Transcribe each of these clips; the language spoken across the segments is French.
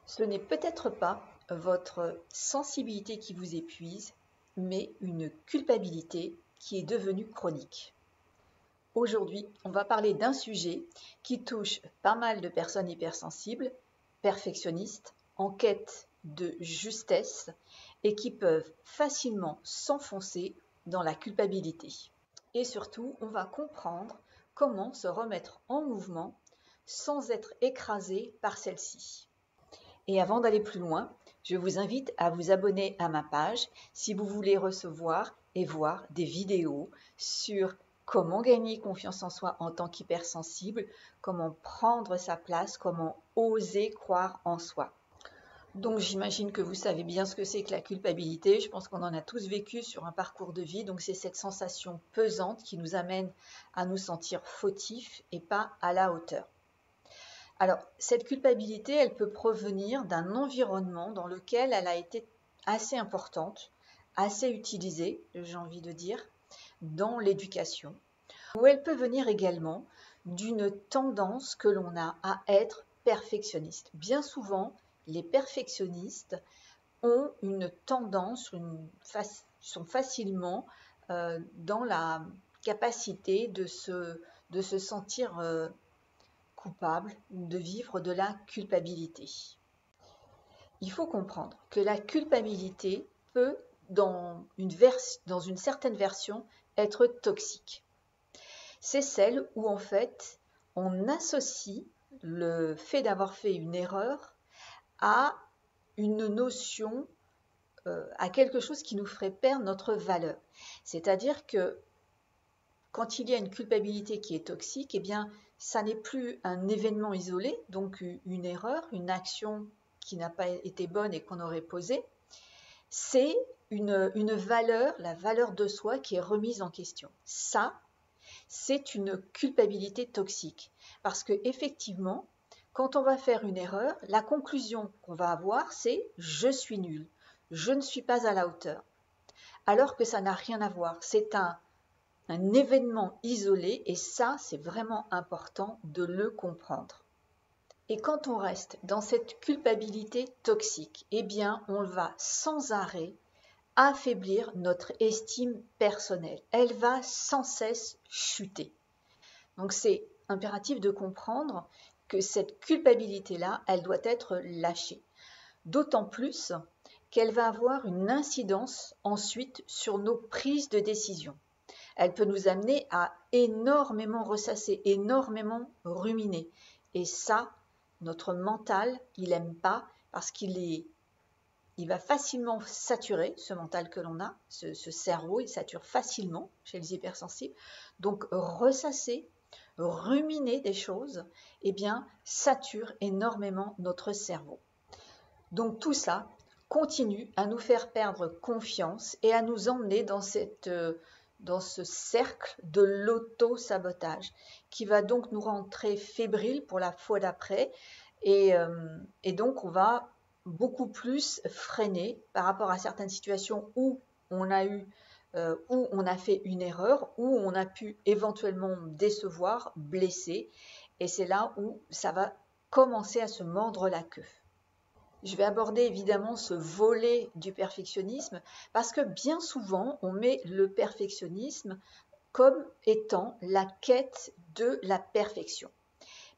Ce n'est peut-être pas votre sensibilité qui vous épuise, mais une culpabilité qui est devenue chronique. Aujourd'hui, on va parler d'un sujet qui touche pas mal de personnes hypersensibles, perfectionnistes, en quête de justesse et qui peuvent facilement s'enfoncer dans la culpabilité. Et surtout, on va comprendre comment se remettre en mouvement sans être écrasé par celle-ci. Et avant d'aller plus loin, je vous invite à vous abonner à ma page si vous voulez recevoir et voir des vidéos sur comment gagner confiance en soi en tant qu'hypersensible, comment prendre sa place, comment oser croire en soi. Donc j'imagine que vous savez bien ce que c'est que la culpabilité. Je pense qu'on en a tous vécu sur un parcours de vie. Donc c'est cette sensation pesante qui nous amène à nous sentir fautifs et pas à la hauteur. Alors, cette culpabilité, elle peut provenir d'un environnement dans lequel elle a été assez importante, assez utilisée, j'ai envie de dire, dans l'éducation, ou elle peut venir également d'une tendance que l'on a à être perfectionniste. Bien souvent, les perfectionnistes ont une tendance, sont facilement dans la capacité de se sentir coupable ou de vivre de la culpabilité. Il faut comprendre que la culpabilité peut, dans une certaine version, être toxique. C'est celle où en fait on associe le fait d'avoir fait une erreur à une notion, à quelque chose qui nous ferait perdre notre valeur. C'est-à-dire que quand il y a une culpabilité qui est toxique, eh bien, ça n'est plus un événement isolé, donc une erreur, une action qui n'a pas été bonne et qu'on aurait posée. C'est une valeur, la valeur de soi qui est remise en question. Ça, c'est une culpabilité toxique. Parce que effectivement, quand on va faire une erreur, la conclusion qu'on va avoir, c'est « je suis nul, je ne suis pas à la hauteur ». Alors que ça n'a rien à voir. C'est un événement isolé et ça, c'est vraiment important de le comprendre. Et quand on reste dans cette culpabilité toxique, eh bien, on va sans arrêt affaiblir notre estime personnelle. Elle va sans cesse chuter. Donc, c'est impératif de comprendre que cette culpabilité-là, elle doit être lâchée. D'autant plus qu'elle va avoir une incidence ensuite sur nos prises de décision. Elle peut nous amener à énormément ressasser, énormément ruminer. Et ça, notre mental, il n'aime pas parce il va facilement saturer, ce mental que l'on a, ce cerveau, il sature facilement chez les hypersensibles. Donc, ressasser, ruminer des choses, eh bien, sature énormément notre cerveau. Donc, tout ça continue à nous faire perdre confiance et à nous emmener dans ce cercle de l'auto-sabotage qui va donc nous rendre très fébriles pour la fois d'après et donc on va beaucoup plus freiner par rapport à certaines situations où on a fait une erreur, où on a pu éventuellement décevoir, blesser, et c'est là où ça va commencer à se mordre la queue. Je vais aborder évidemment ce volet du perfectionnisme parce que bien souvent, on met le perfectionnisme comme étant la quête de la perfection.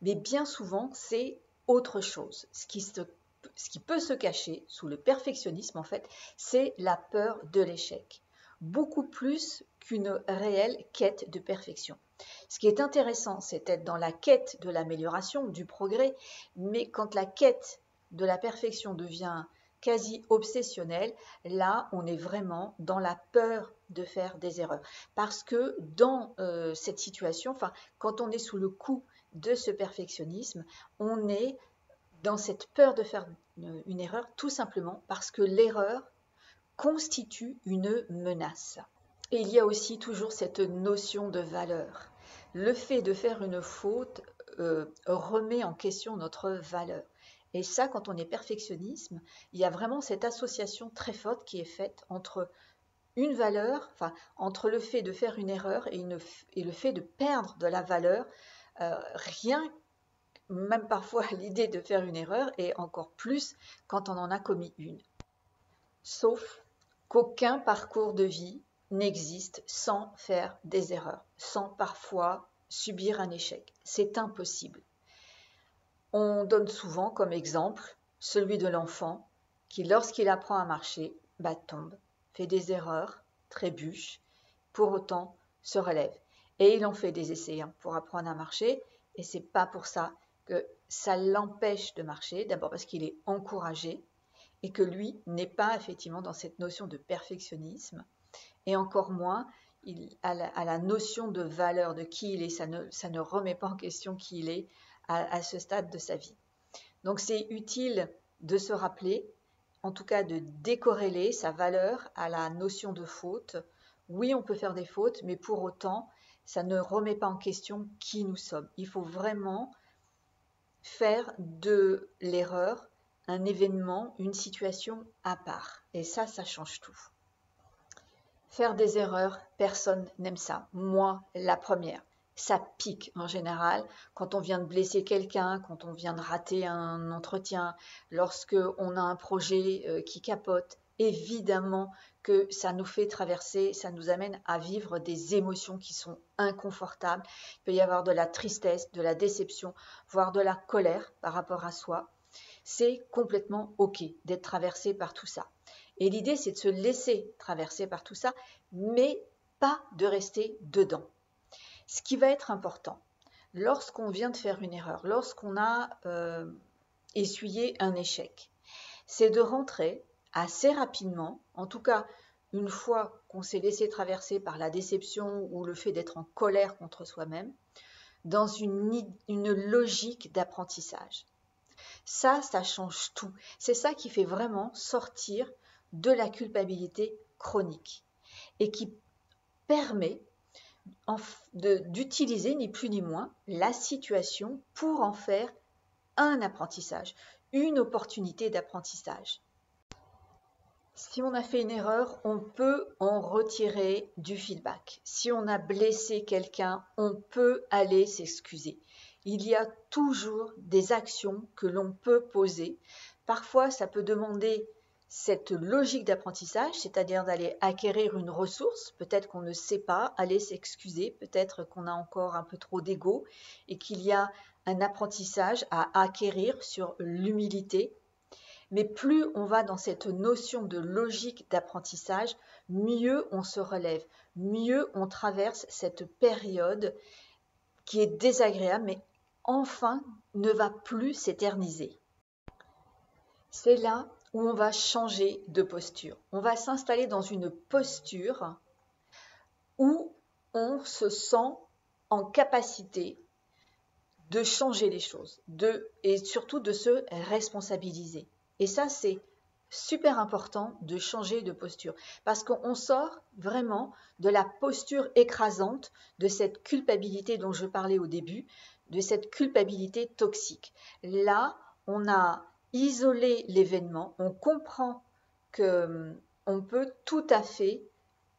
Mais bien souvent, c'est autre chose. Ce qui peut se cacher sous le perfectionnisme, en fait, c'est la peur de l'échec. Beaucoup plus qu'une réelle quête de perfection. Ce qui est intéressant, c'est d'être dans la quête de l'amélioration, du progrès, mais quand la quête de la perfection devient quasi obsessionnelle, là, on est vraiment dans la peur de faire des erreurs. Parce que dans cette situation, quand on est sous le coup de ce perfectionnisme, on est dans cette peur de faire une erreur tout simplement parce que l'erreur constitue une menace. Et il y a aussi toujours cette notion de valeur. Le fait de faire une faute remet en question notre valeur. Et ça, quand on est perfectionniste, il y a vraiment cette association très forte qui est faite entre une valeur, entre le fait de faire une erreur et le fait de perdre de la valeur, rien même parfois l'idée de faire une erreur, et encore plus quand on en a commis une. Sauf qu'aucun parcours de vie n'existe sans faire des erreurs, sans parfois subir un échec. C'est impossible. On donne souvent comme exemple celui de l'enfant qui, lorsqu'il apprend à marcher, tombe, fait des erreurs, trébuche, pour autant se relève. Et il en fait des essais pour apprendre à marcher, et c'est pas pour ça que ça l'empêche de marcher, d'abord parce qu'il est encouragé, et que lui n'est pas effectivement dans cette notion de perfectionnisme, et encore moins à la notion de valeur, de qui il est. Ça ne remet pas en question qui il est à ce stade de sa vie. Donc c'est utile de se rappeler, en tout cas de décorréler sa valeur à la notion de faute. Oui, on peut faire des fautes, mais pour autant, ça ne remet pas en question qui nous sommes. Il faut vraiment faire de l'erreur un événement, une situation à part. Et ça change tout. Faire des erreurs, personne n'aime ça. Moi, la première. Ça pique en général quand on vient de blesser quelqu'un, quand on vient de rater un entretien, lorsque on a un projet qui capote. Évidemment que ça nous fait traverser, ça nous amène à vivre des émotions qui sont inconfortables. Il peut y avoir de la tristesse, de la déception, voire de la colère par rapport à soi. C'est complètement OK d'être traversé par tout ça. Et l'idée, c'est de se laisser traverser par tout ça, mais pas de rester dedans. Ce qui va être important, lorsqu'on vient de faire une erreur, lorsqu'on a essuyé un échec, c'est de rentrer assez rapidement, en tout cas une fois qu'on s'est laissé traverser par la déception ou le fait d'être en colère contre soi-même, dans une logique d'apprentissage. Ça change tout. C'est ça qui fait vraiment sortir de la culpabilité chronique et qui permet d'utiliser ni plus ni moins la situation pour en faire un apprentissage, une opportunité d'apprentissage. Si on a fait une erreur, on peut en retirer du feedback. Si on a blessé quelqu'un, on peut aller s'excuser. Il y a toujours des actions que l'on peut poser. Parfois, ça peut demander cette logique d'apprentissage, c'est-à-dire d'aller acquérir une ressource. Peut-être qu'on ne sait pas aller s'excuser, peut-être qu'on a encore un peu trop d'ego et qu'il y a un apprentissage à acquérir sur l'humilité. Mais plus on va dans cette notion de logique d'apprentissage, mieux on se relève, mieux on traverse cette période qui est désagréable, mais enfin ne va plus s'éterniser. C'est là où on va changer de posture. On va s'installer dans une posture où on se sent en capacité de changer les choses, et surtout de se responsabiliser. Et ça, c'est super important de changer de posture parce qu'on sort vraiment de la posture écrasante de cette culpabilité dont je parlais au début, de cette culpabilité toxique. Là, on a isolé l'événement, on comprend qu'on peut tout à fait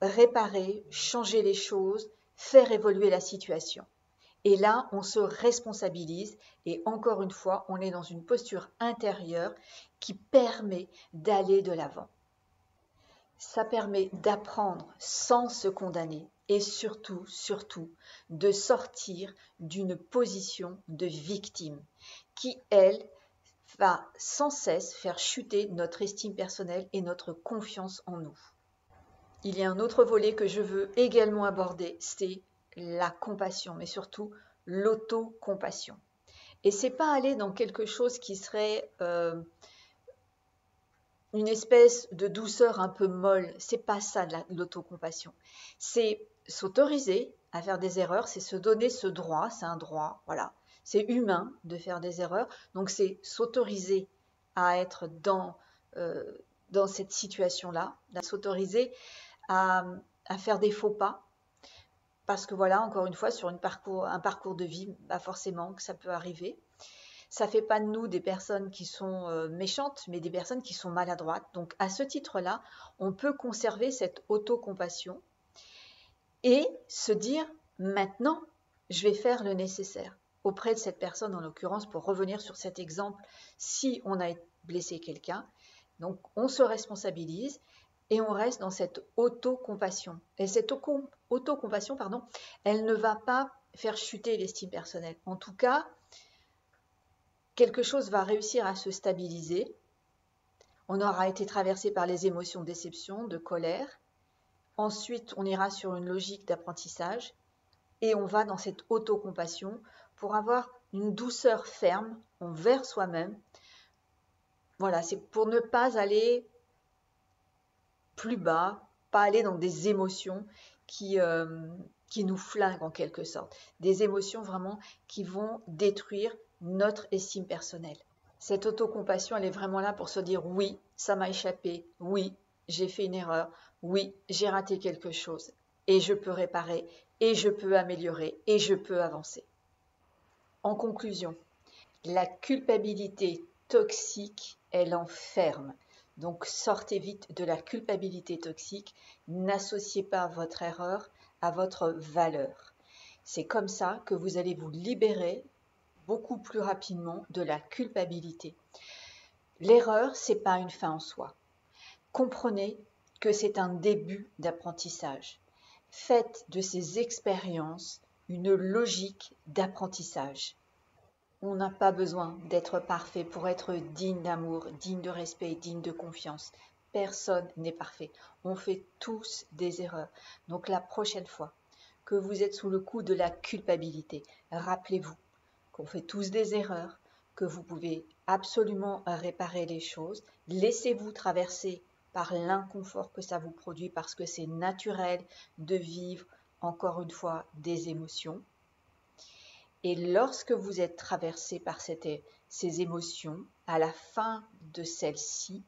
réparer, changer les choses, faire évoluer la situation. Et là, on se responsabilise et encore une fois, on est dans une posture intérieure qui permet d'aller de l'avant. Ça permet d'apprendre sans se condamner et surtout, de sortir d'une position de victime qui, elle, va sans cesse faire chuter notre estime personnelle et notre confiance en nous. Il y a un autre volet que je veux également aborder, c'est la compassion, mais surtout l'autocompassion. Et c'est pas aller dans quelque chose qui serait une espèce de douceur un peu molle. C'est pas ça l'autocompassion. C'est s'autoriser à faire des erreurs, c'est se donner ce droit, c'est un droit, voilà. C'est humain de faire des erreurs, donc c'est s'autoriser à être dans cette situation-là, s'autoriser à faire des faux pas, parce que voilà, encore une fois, sur un parcours de vie, forcément que ça peut arriver. Ça ne fait pas de nous des personnes qui sont méchantes, mais des personnes qui sont maladroites. Donc à ce titre-là, on peut conserver cette autocompassion et se dire, maintenant, je vais faire le nécessaire. auprès de cette personne, en l'occurrence, pour revenir sur cet exemple, si on a blessé quelqu'un. Donc, on se responsabilise et on reste dans cette autocompassion. Et cette autocompassion, elle ne va pas faire chuter l'estime personnelle. En tout cas, quelque chose va réussir à se stabiliser. On aura été traversé par les émotions de déception, de colère. Ensuite, on ira sur une logique d'apprentissage et on va dans cette autocompassion pour avoir une douceur ferme envers soi-même. Voilà, c'est pour ne pas aller plus bas, pas aller dans des émotions qui nous flinguent en quelque sorte. Des émotions vraiment qui vont détruire notre estime personnelle. Cette autocompassion, elle est vraiment là pour se dire oui, ça m'a échappé, oui, j'ai fait une erreur, oui, j'ai raté quelque chose, et je peux réparer, et je peux améliorer, et je peux avancer. En conclusion, la culpabilité toxique, elle enferme. Donc sortez vite de la culpabilité toxique, n'associez pas votre erreur à votre valeur. C'est comme ça que vous allez vous libérer beaucoup plus rapidement de la culpabilité. L'erreur, c'est pas une fin en soi. Comprenez que c'est un début d'apprentissage. Faites de ces expériences une logique d'apprentissage. On n'a pas besoin d'être parfait pour être digne d'amour, digne de respect, digne de confiance. Personne n'est parfait. On fait tous des erreurs. Donc la prochaine fois que vous êtes sous le coup de la culpabilité, rappelez-vous qu'on fait tous des erreurs, que vous pouvez absolument réparer les choses. Laissez-vous traverser par l'inconfort que ça vous produit parce que c'est naturel de vivre, encore une fois, des émotions. Et lorsque vous êtes traversé par ces émotions, à la fin de celles-ci,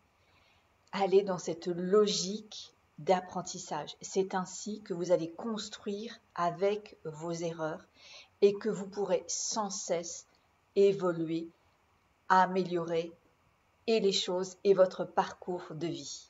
allez dans cette logique d'apprentissage. C'est ainsi que vous allez construire avec vos erreurs et que vous pourrez sans cesse évoluer, améliorer et les choses et votre parcours de vie.